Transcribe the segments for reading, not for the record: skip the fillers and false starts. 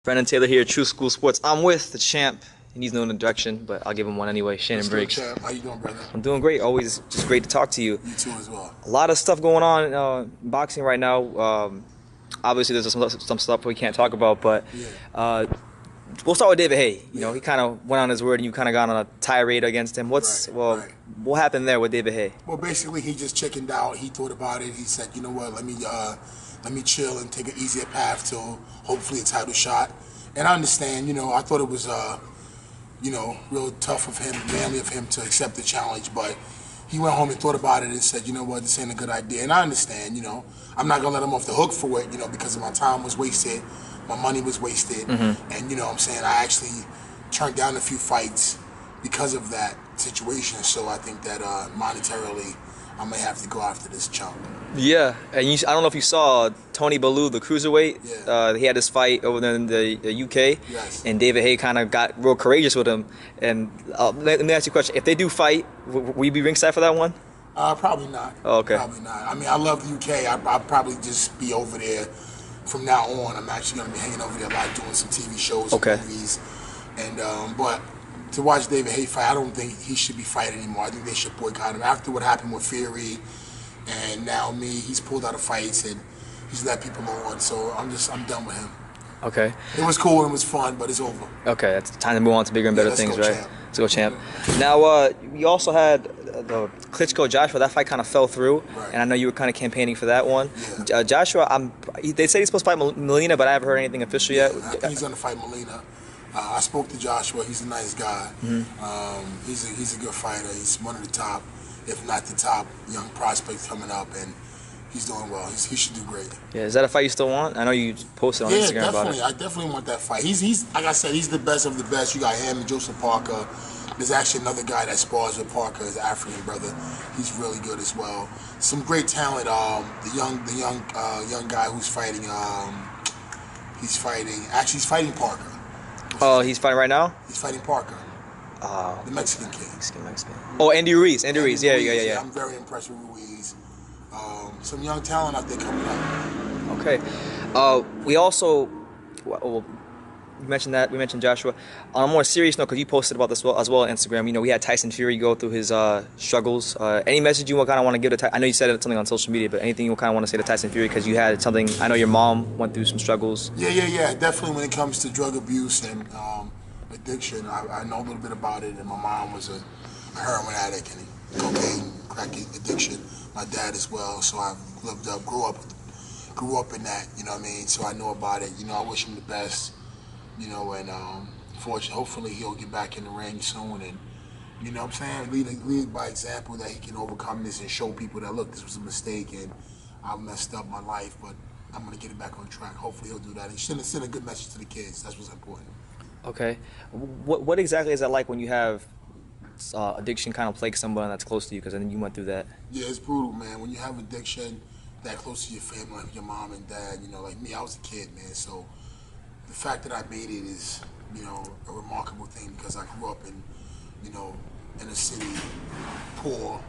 Brennan Taylor here, True School Sports. I'm with the champ. He needs no introduction, but I'll give him one anyway. Shannon Briggs. Champ. How you doing, brother? I'm doing great. Always just great to talk to you. You too as well. A lot of stuff going on in boxing right now. Obviously, there's some stuff we can't talk about, but we'll start with David Haye. You know, he kind of went on his word, and you kind of got on a tirade against him. What happened there with David Haye? Well, basically, he just chickened out. He thought about it. He said, you know what, let me chill and take an easier path to hopefully a title shot. And I understand, you know, I thought it was, you know, real tough of him, manly of him to accept the challenge, but he went home and thought about it and said, you know what, this ain't a good idea. And I understand, you know, I'm not going to let him off the hook for it, you know, because my time was wasted, my money was wasted, and, you know what I'm saying, I actually turned down a few fights because of that situation, so I think that monetarily, I may have to go after this chunk. Yeah, and I don't know if you saw Tony Bellew, the cruiserweight. Yeah. He had this fight over there in the UK, yes. And David Haye kind of got real courageous with him. And let me ask you a question: if they do fight, will you be ringside for that one? Probably not. Oh, okay. Probably not. I mean, I love the UK. I'll probably just be over there from now on. I'm actually going to be hanging over there a lot, doing some TV shows, and movies, and but. To watch David Haye fight, I don't think he should be fighting anymore. I think they should boycott him. After what happened with Fury and now me, he's pulled out of fights and he's let people on. So I'm done with him. Okay. It was cool and it was fun, but it's over. Okay, it's time to move on to bigger and better things, right? Champ. Let's go, champ. Now, you also had the Klitschko Joshua. That fight kind of fell through, and I know you were kind of campaigning for that one. Yeah. Joshua, they say he's supposed to fight Molina, but I haven't heard anything official yet. I think he's going to fight Molina. I spoke to Joshua. He's a nice guy. He's a good fighter. He's one of the top, if not the top, young prospects coming up, and he's doing well. He should do great. Yeah, is that a fight you still want? I know you posted on Instagram about it. I definitely want that fight. He's like I said, he's the best of the best. You got him and Joseph Parker. There's actually another guy that spars with Parker, his African brother. He's really good as well. Some great talent. The young guy who's fighting. He's fighting Parker. Oh, he's fighting right now? He's fighting Parker. The Mexican kid. Mexican. Oh, Andy Ruiz. Andy Ruiz. Yeah. I'm very impressed with Ruiz. Some young talent out there coming up. Okay. We also, well, you mentioned that. We mentioned Joshua. On a more serious note, because you posted about this as well on Instagram, you know, we had Tyson Fury go through his struggles. Any message you kind of want to give to Tyson? I know you said something on social media, but anything you kind of want to say to Tyson Fury, because you had something, I know your mom went through some struggles. Yeah. Definitely when it comes to drug abuse and addiction, I know a little bit about it, and my mom was a heroin addict and cocaine, crack addiction. My dad as well, so I grew up in that, you know what I mean? So I know about it. You know, I wish him the best. You know, and hopefully he'll get back in the ring soon, and you know what I'm saying, lead by example that he can overcome this and show people that look, this was a mistake and I messed up my life, but I'm gonna get it back on track. Hopefully he'll do that and send a good message to the kids. That's what's important. Okay, what exactly is that like when you have addiction kind of plague someone that's close to you? Because I think you went through that. Yeah, it's brutal, man. When you have addiction that close to your family, like your mom and dad, you know, like me, I was a kid, man, so. The fact that I made it is, you know, a remarkable thing because I grew up in, you know, in a city, poor,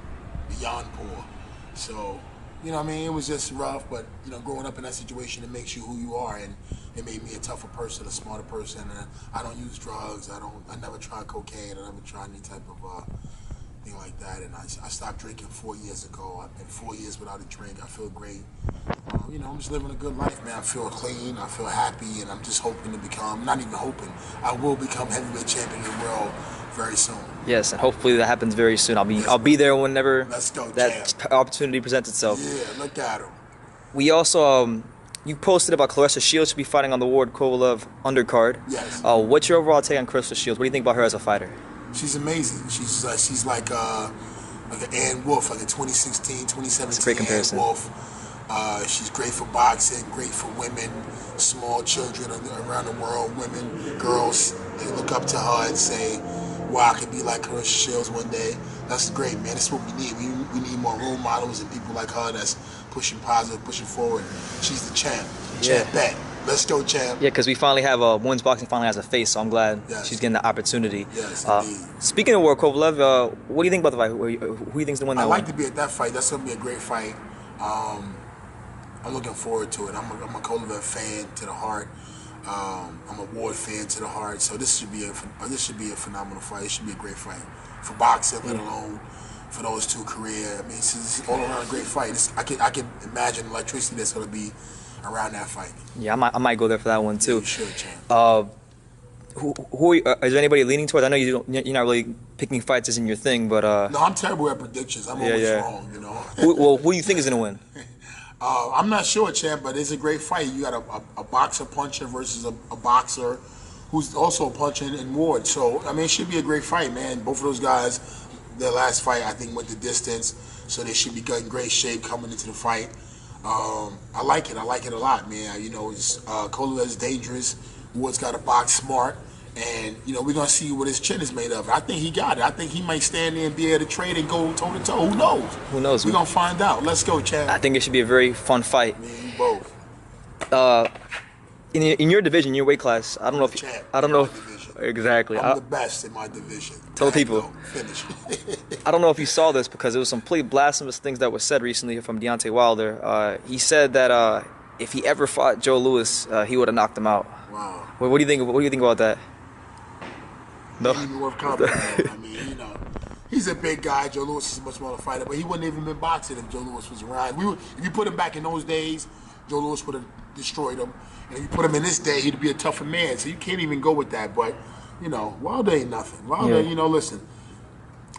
beyond poor. So, you know what I mean, it was just rough, but, you know, growing up in that situation, it makes you who you are, and it made me a tougher person, a smarter person, and I don't use drugs, I never tried cocaine, I never tried any type of thing like that, and I stopped drinking 4 years ago. I've been 4 years without a drink. I feel great. You know, I'm just living a good life, man. I feel clean, I feel happy, and I'm just hoping to become, not even hoping, I will become heavyweight champion of the world very soon. Yes, and hopefully that happens very soon. I'll be there whenever that opportunity presents itself. Yeah, look at him. We also, you posted about Claressa Shields to be fighting on the Ward Kovalev undercard. Yes. What's your overall take on Claressa Shields? What do you think about her as a fighter? She's amazing. She's like an Ann Wolf, like a 2016, 2017 That's a great comparison. Ann Wolf. She's great for boxing, great for women, small children around the world, women, girls. They look up to her and say, wow, I could be like Claressa Shields one day. That's great, man. That's what we need. We need more role models and people like her that's pushing positive, pushing forward. She's the champ. Champ bet. Let's go, champ. Yeah, because we finally have women's boxing finally has a face, so I'm glad she's getting the opportunity. Yes, indeed. Speaking of Ward Kovalev, what do you think about the fight? Who do you think is the one that I'd like to be at that fight. That's going to be a great fight. I'm looking forward to it. I'm a Kovalev fan to the heart. I'm a Ward fan to the heart, so this should be a phenomenal fight. It should be a great fight for boxing, let alone for those two career. I mean, it's all around a great fight. I can imagine the electricity that's going to be around that fight. Yeah, I might go there for that one too. Yeah, you should, champ. Is there anybody leaning towards? I know you're not really picking fights isn't your thing, but no, I'm terrible at predictions. I'm always wrong, you know. Who do you think is gonna win? I'm not sure, champ, but it's a great fight. You got a boxer puncher versus a boxer who's also punching in Ward. So I mean, it should be a great fight, man. Both of those guys, their last fight, I think, went the distance, so they should be in great shape coming into the fight. I like it. I like it a lot, man. You know, Cola is dangerous. Ward's got to box smart. And, you know, we're going to see what his chin is made of. I think he got it. I think he might stand there and be able to trade and go toe-to-toe. Who knows? Who knows? We're going to find out. Let's go, Chad. I think it should be a very fun fight. Me and you both. In your division, your weight class, I don't know if... Champ, I don't know division. Exactly. I'm the best in my division. Tell people. Finish. I don't know if you saw this because there was some pretty blasphemous things that were said recently from Deontay Wilder. He said that if he ever fought Joe Louis, he would have knocked him out. Wow. What do you think? What do you think about that? No. Ain't even worth commenting. I mean, you know, he's a big guy. Joe Louis is a much smaller fighter, but he wouldn't even been boxing if Joe Louis was around. If you put him back in those days, Joe Louis would have destroyed him. And if you put him in this day, he'd be a tougher man. So you can't even go with that. But, you know, Wilder ain't nothing. Wilder, you know, listen.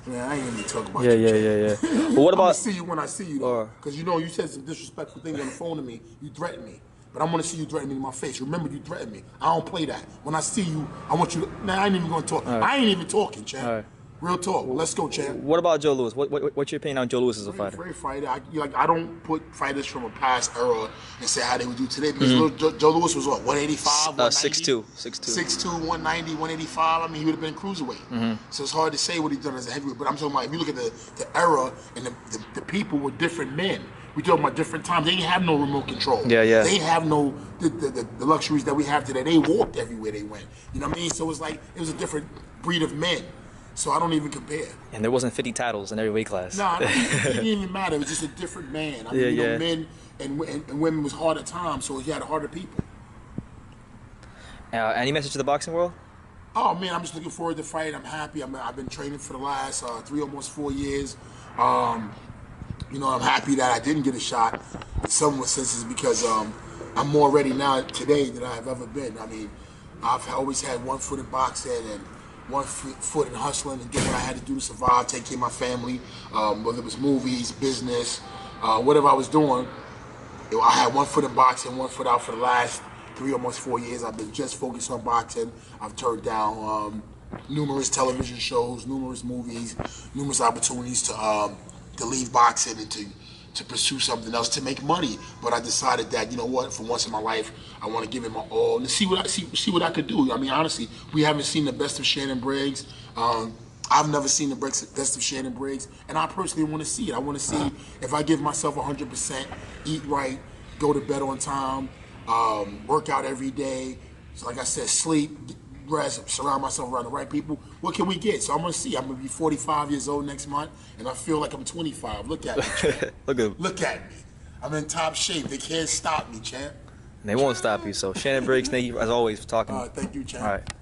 Man, I ain't even talking about you. Yeah. But what about... I'm gonna see you when I see you, though. Because, you know, you said some disrespectful things on the phone to me. You threatened me. But I'm going to see you threaten me in my face. Remember, you threatened me. I don't play that. When I see you, I want you to... Man, I ain't even going to talk. Right. I ain't even talking, champ. Right. Real talk. Let's go, champ. What about Joe Louis? What's your opinion on Joe Louis as a fighter? Great fighter. I don't put fighters from a past era and say how they would do today. Because Joe Louis was what, 185, 190? 6'2". 6'2", 190, 185. I mean, he would have been cruiserweight. So it's hard to say what he's done as a heavyweight. But I'm talking about, if you look at the era and the people were different men. We talking about different times. They ain't have no remote control. Yeah. They ain't have no the luxuries that we have today. They walked everywhere they went. You know what I mean? So it's like it was a different breed of men. So I don't even compare. And there wasn't 50 titles in every weight class. No, it didn't even matter. It was just a different man. I mean, you know, men and women was harder times, so you had harder people. Any message to the boxing world? Oh man, I'm just looking forward to the fight. I'm happy. I've been training for the last 3, almost 4 years. You know, I'm happy that I didn't get a shot in some senses because I'm more ready now today than I've ever been. I mean, I've always had one foot in boxing and one foot in hustling and getting what I had to do to survive, take care of my family, whether it was movies, business, whatever I was doing. I had one foot in boxing, one foot out for the last 3, almost 4 years. I've been just focused on boxing. I've turned down numerous television shows, numerous movies, numerous opportunities to leave boxing and to pursue something else to make money. But I decided that, you know what, for once in my life, I want to give it my all and see what I could do. I mean, honestly, we haven't seen the best of Shannon Briggs. I've never seen the best of Shannon Briggs, and I personally want to see it. I want to see if I give myself 100%, eat right, go to bed on time, work out every day. So like I said, sleep, rest, surround myself around the right people. What can we get? So I'm gonna see. I'm gonna be 45 years old next month, and I feel like I'm 25. Look at me. Look at me. I'm in top shape. They can't stop me, champ. They won't stop you. So Shannon Briggs, thank you as always for talking. Thank you, champ. All right.